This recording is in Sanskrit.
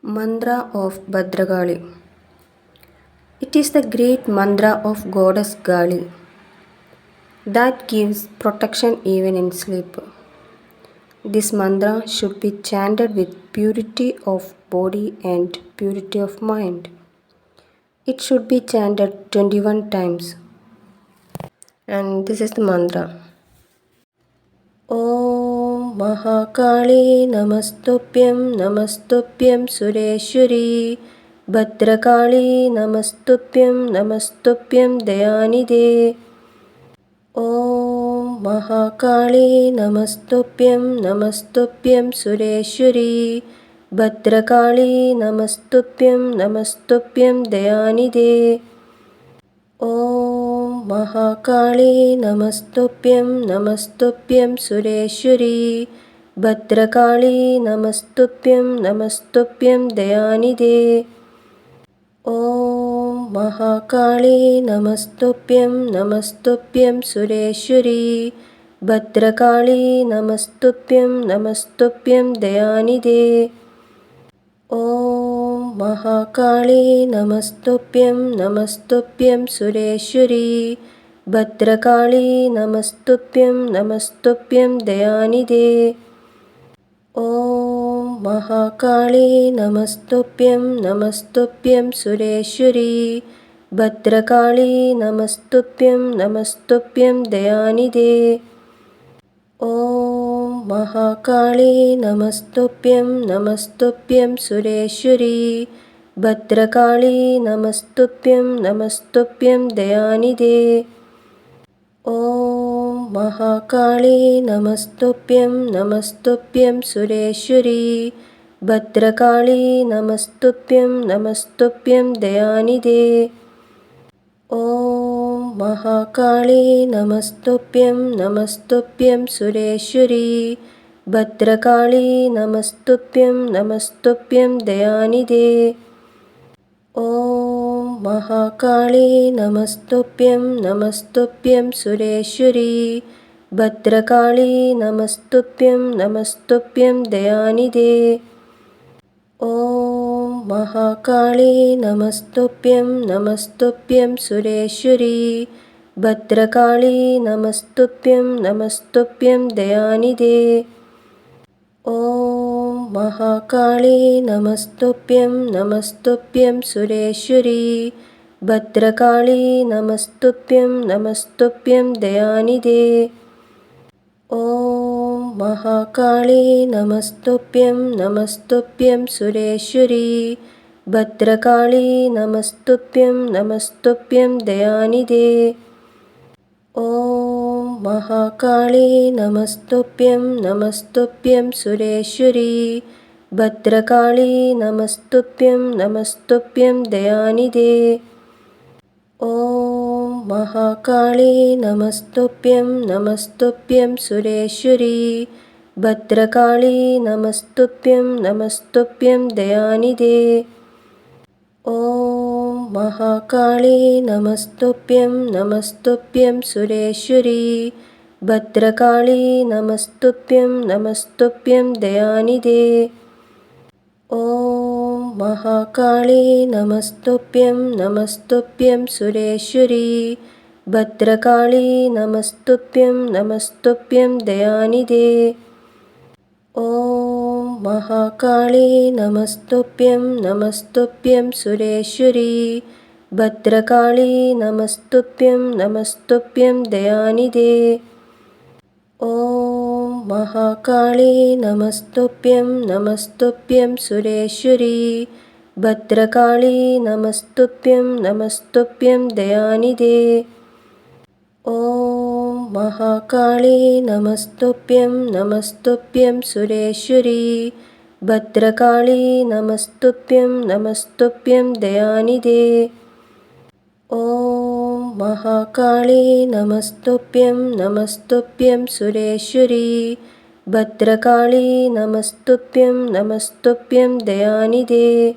Mantra of Bhadrakali. It is the great mantra of Goddess Kali that gives protection even in sleep. This mantra should be chanted with purity of body and purity of mind. It should be chanted 21 times. And this is the mantra. Om Mahakali Namastupyam Namastupyam Sureshwari Bhadrakali Namastupyam Namastupyam Dayanide. Om Mahakali Namastupyam Namastupyam Sureshwari Bhadrakali Namastupyam Namastupyam Dayanide. Om Mahakali Namastupyam Namastupyam Sureshwari Bhadrakali Namastupyam Namastupyam Dayanide. Om Mahakali Namastupyam Namastupyam Sureshwari Bhadrakali Namastupyam Namastupyam Dayanide. Om Mahakali Namastupyam Namastupyam Sureshwari Bhadrakali Namastupyam Namastupyam Dayanide. Om Mahakali Namastupyam Namastupyam Sureshwari Bhadrakali Namastupyam Namastupyam Dayanide. Om Mahakali Namastupyam Namastupyam Sureshwari Bhadrakali Namastupyam Namastupyam Dayanide. Om Mahakali Namastupyam Namastupyam Sureshwari Bhadrakali Namastupyam Namastupyam Dayanide. Om Mahakali Namastupyam Namastupyam Sureshwari Bhadrakali Namastupyam Namastupyam Dayanide. Om Mahakali Namastupyam Namastupyam Sureshwari Bhadrakali Namastupyam Namastupyam Dayanide. Om Mahakali Namastupyam Namastupyam Sureshwari Bhadrakali Namastupyam Namastupyam Dayanide. Om Mahakali Namastupyam Namastupyam Sureshwari Bhadrakali Namastupyam Namastupyam Dayanide. Om Mahakali Namastupyam Namastupyam Sureshwari Bhadrakali Namastupyam Namastupyam Dayanide. Om Mahakali Namastupyam Namastupyam Sureshwari Bhadrakali Namastupyam Namastupyam Dayanide. Om Mahakali Namastupyam Namastupyam Sureshwari Bhadrakali Namastupyam Namastupyam Dayanide. Om Mahakali Namastupyam Namastupyam Sureshwari Bhadrakali Namastupyam Namastupyam Dayanide. Om Mahakali Namastupyam Namastupyam Sureshwari Bhadrakali Namastupyam Namastupyam Dayanide. Om Mahakali Namastupyam Namastupyam Sureshwari Bhadrakali Namastupyam Namastupyam Dayanide. Om Mahakali Namastupyam Namastupyam Sureshwari Bhadrakali Namastupyam Namastupyam Dayanide. Om Mahakali Namastupyam Namastupyam Sureshwari Bhadrakali Namastupyam Namastupyam Dayanide. Om Mahakali Namastupyam Namastupyam Sureshwari Bhadrakali Namastupyam Namastupyam Dayanide.